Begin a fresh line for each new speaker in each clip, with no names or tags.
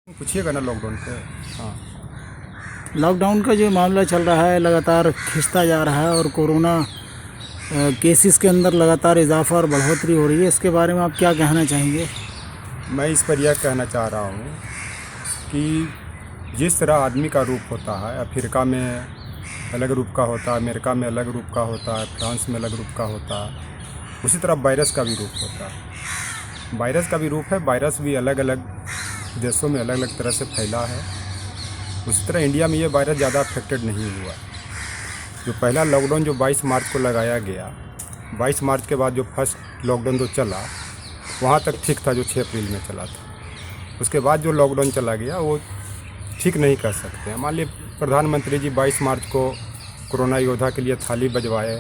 पूछिएगा ना लॉकडाउन पे। हाँ,
लॉकडाउन का जो मामला चल रहा है लगातार खिंचता जा रहा है और कोरोना केसेस के अंदर लगातार इजाफा और बढ़ोतरी हो रही है। इसके बारे में आप क्या कहना चाहेंगे?
मैं इस पर यह कहना चाह रहा हूँ कि जिस तरह आदमी का रूप होता है, अफ्रीका में अलग रूप का होता है, अमेरिका में अलग रूप का होता है, फ्रांस में अलग रूप का होता है, उसी तरह वायरस का भी रूप होता है। वायरस का भी रूप है, वायरस भी अलग अलग देशों में अलग अलग तरह से फैला है। उसी तरह इंडिया में ये वायरस ज़्यादा अफेक्टेड नहीं हुआ। जो पहला लॉकडाउन जो 22 मार्च को लगाया गया, 22 मार्च के बाद जो फर्स्ट लॉकडाउन जो चला वहाँ तक ठीक था, जो 6 अप्रैल में चला था। उसके बाद जो लॉकडाउन चला गया वो ठीक नहीं कर सकते हैं। मान लीजिए प्रधानमंत्री जी 22 मार्च को कोरोना योद्धा के लिए थाली बजवाए,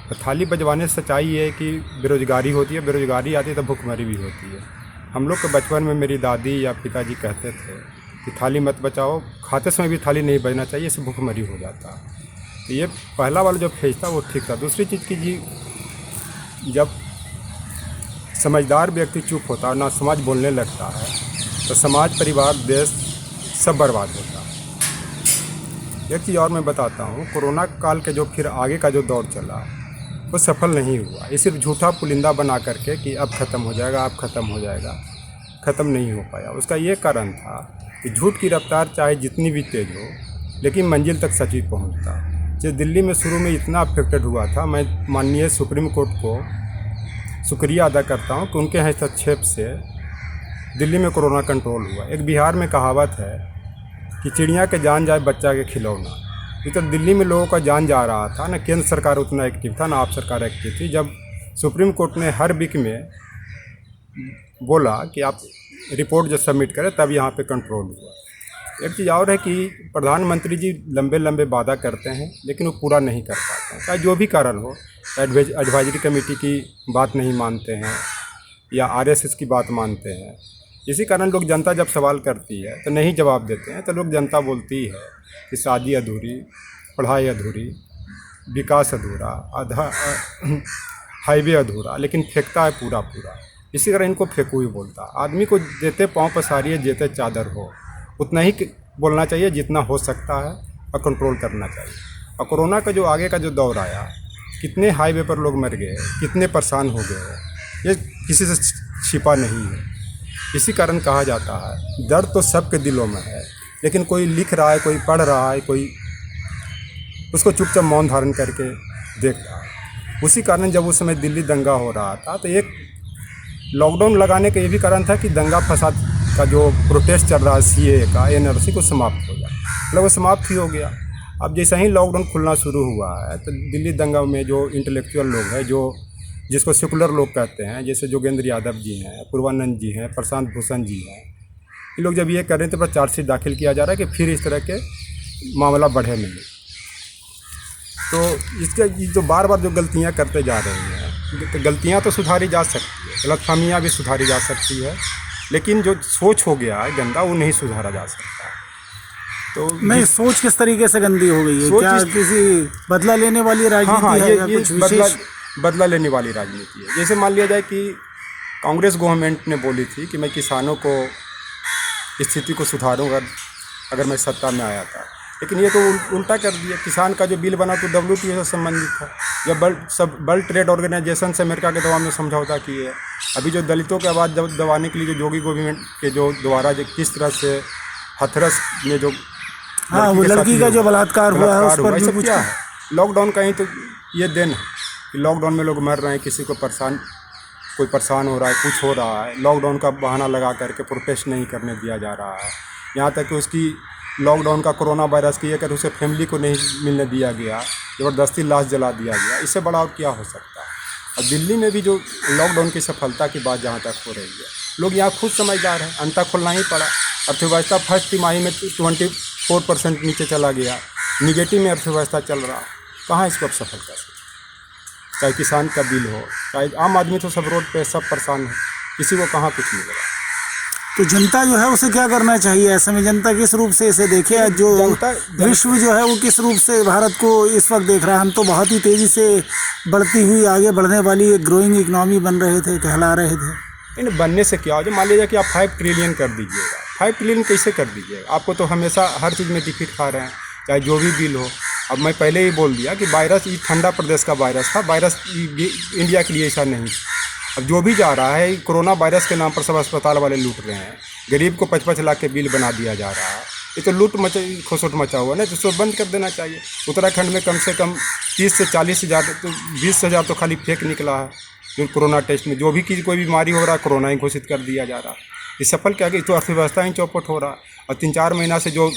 तो थाली बजवाने से सच्चाई ये है कि बेरोज़गारी होती है, बेरोज़गारी आती है तो भुखमरी भी होती है। हम लोग के बचपन में मेरी दादी या पिताजी कहते थे कि थाली मत बचाओ, खाते समय भी थाली नहीं बजना चाहिए, इससे भुखमरी हो जाता। तो ये पहला वाला जो फेज था वो ठीक था। दूसरी चीज़ की जी, जब समझदार व्यक्ति चुप होता है, ना समाज बोलने लगता है, तो समाज, परिवार, देश सब बर्बाद होता है। एक चीज़ और मैं बताता हूँ, कोरोना काल के जो फिर आगे का जो दौर चला वो सफल नहीं हुआ। ये सिर्फ झूठा पुलिंदा बना करके कि अब ख़त्म हो जाएगा, अब ख़त्म हो जाएगा, ख़त्म नहीं हो पाया। उसका ये कारण था कि झूठ की रफ्तार चाहे जितनी भी तेज़ हो, लेकिन मंजिल तक सच ही पहुँचता। जो दिल्ली में शुरू में इतना अफेक्टेड हुआ था, मैं माननीय सुप्रीम कोर्ट को शुक्रिया अदा करता हूँ कि उनके हस्तक्षेप से दिल्ली में कोरोना कंट्रोल हुआ। एक बिहार में कहावत है कि चिड़िया के जान जाए बच्चा के खिलौना। तो दिल्ली में लोगों का जान जा रहा था, ना केंद्र सरकार उतना एक्टिव था, ना आप सरकार एक्टिव थी। जब सुप्रीम कोर्ट ने हर वीक में बोला कि आप रिपोर्ट जब सबमिट करें तब यहाँ पे कंट्रोल हुआ। एक चीज़ और है कि प्रधानमंत्री जी लंबे लंबे वादा करते हैं लेकिन वो पूरा नहीं कर पाते हैं, चाहे जो भी कारण हो। एडवाइजरी कमेटी की बात नहीं मानते हैं या आरएसएस की बात मानते हैं। इसी कारण लोग, जनता जब सवाल करती है तो नहीं जवाब देते हैं, तो लोग, जनता बोलती है कि शादी अधूरी, पढ़ाई अधूरी, विकास अधूरा, आधा हाईवे अधूरा, लेकिन फेंकता है पूरा पूरा। इसी तरह इनको फेंकू ही बोलता। आदमी को देते पाँव पसारिए जेते चादर हो, उतना ही बोलना चाहिए जितना हो सकता है और कंट्रोल करना चाहिए। और कोरोना का जो आगे का जो दौर आया, कितने हाईवे पर लोग मर गए, कितने परेशान हो गए, ये किसी से छिपा नहीं है। इसी कारण कहा जाता है दर्द तो सबके दिलों में है, लेकिन कोई लिख रहा है, कोई पढ़ रहा है, कोई उसको चुपचाप मौन धारण करके देख रहा है। उसी कारण जब उस समय दिल्ली दंगा हो रहा था तो एक लॉकडाउन लगाने का ये भी कारण था कि दंगा फसाद का जो प्रोटेस्ट चल रहा है सीएए का, एनआरसी को समाप्त हो जाए, मतलब वो समाप्त ही हो गया। अब जैसे ही लॉकडाउन खुलना शुरू हुआ है तो दिल्ली दंगा में जो इंटेलेक्चुअल लोग हैं, जो जिसको सेकुलर लोग कहते हैं, जैसे जोगेंद्र यादव जी हैं, पूर्वानंद जी हैं, प्रशांत भूषण जी हैं, ये लोग जब ये कर रहे थे पर चार्जशीट दाखिल किया जा रहा है कि फिर इस तरह के मामला बढ़े नहीं। तो इसके जो बार बार जो गलतियां करते जा रहे हैं, तो गलतियां तो सुधारी जा सकती है, गलतफहमियां भी सुधारी जा सकती है, लेकिन जो सोच हो गया है गंदा, वो नहीं सुधारा जा सकता। तो
नहीं, सोच किस तरीके से गंदी हो गई है? क्या किसी बदला लेने वाली राजनीति
हाँ,
है या कुछ विशेष?
बदला लेने वाली राजनीति है। जैसे मान लिया जाए कि कांग्रेस गवर्नमेंट ने बोली थी कि मैं किसानों को स्थिति को सुधारूंगा अगर मैं सत्ता में आया था, लेकिन ये तो उल्टा कर दिया। किसान का जो बिल बना तो WTO से संबंधित था, जब वर्ल्ड ट्रेड ऑर्गेनाइजेशन से अमेरिका के दबाव में समझौता किए। अभी जो दलितों की आवाज़ दबाने के लिए जो योगी गवर्नमेंट के जो द्वारा जो किस तरह से हाथरस में जो
लड़की का जो बलात्कार हुआ है, उस पर भी
क्या है? लॉकडाउन का ही तो ये देन है कि लॉकडाउन में लोग मर रहे हैं, किसी को कोई परेशान हो रहा है, कुछ हो रहा है, लॉकडाउन का बहाना लगा करके प्रोटेस्ट नहीं करने दिया जा रहा है। यहाँ तक कि उसकी लॉकडाउन का कोरोना वायरस की अगर उसे फैमिली को नहीं मिलने दिया गया, ज़बरदस्ती लाश जला दिया गया, इससे बड़ा और क्या हो सकता है। और दिल्ली में भी जो लॉकडाउन की सफलता की बात जहाँ तक हो रही है, लोग यहाँ खुद समझदार हैं, अंतर खोलना ही पड़ा। अर्थव्यवस्था फर्स्ट तिमाही में 24% नीचे चला गया, निगेटिव में अर्थव्यवस्था चल रहा, कहाँ इसको अब सफल कर सकते? चाहे किसान का बिल हो, चाहे आम आदमी, तो सब रोड पे सब परेशान है, किसी को कहाँ कुछ मिल रहा।
तो जनता जो है उसे क्या करना चाहिए ऐसे में? जनता किस रूप से इसे देखे? जो विश्व जो है वो किस रूप से भारत को इस वक्त देख रहा है? हम तो बहुत ही तेज़ी से बढ़ती हुई, आगे बढ़ने वाली एक ग्रोइंग इकनॉमी बन रहे थे, कहला रहे थे।
इन बनने से क्या हो जाए? मान लीजिए कि आप 5 ट्रिलियन कर दीजिएगा $5 ट्रिलियन कैसे कर दीजिए? आपको तो हमेशा हर चीज़ में डिफीट खा रहे हैं, चाहे जो भी बिल हो। अब मैं पहले ही बोल दिया कि वायरस ये ठंडा प्रदेश का वायरस था, वायरस इंडिया के लिए ऐसा नहीं। अब जो भी जा रहा है कोरोना वायरस के नाम पर सब अस्पताल वाले लूट रहे हैं, गरीब को 55 लाख के बिल बना दिया जा रहा है। ये तो लूट खोसोट मचा हुआ ना, तो इसको बंद कर देना चाहिए। उत्तराखंड में कम से कम 30 से 40 हज़ार तो 20 हज़ार तो खाली फेक निकला है जो कोरोना टेस्ट में। जो भी कोई बीमारी हो रहा है कोरोना ही घोषित कर दिया जा रहा है। ये सफल क्या कि तो अर्थव्यवस्था ही चौपट हो रहा है। और 3-4 महीना से जो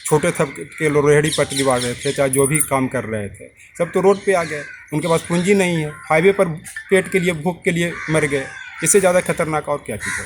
छोटे तबके के लोग रेहड़ी पटरी वाले थे, चाहे जो भी काम कर रहे थे, सब तो रोड पे आ गए। उनके पास पूंजी नहीं है, हाईवे पर पेट के लिए भूख के लिए मर गए। इससे ज़्यादा खतरनाक और क्या चीज़ है?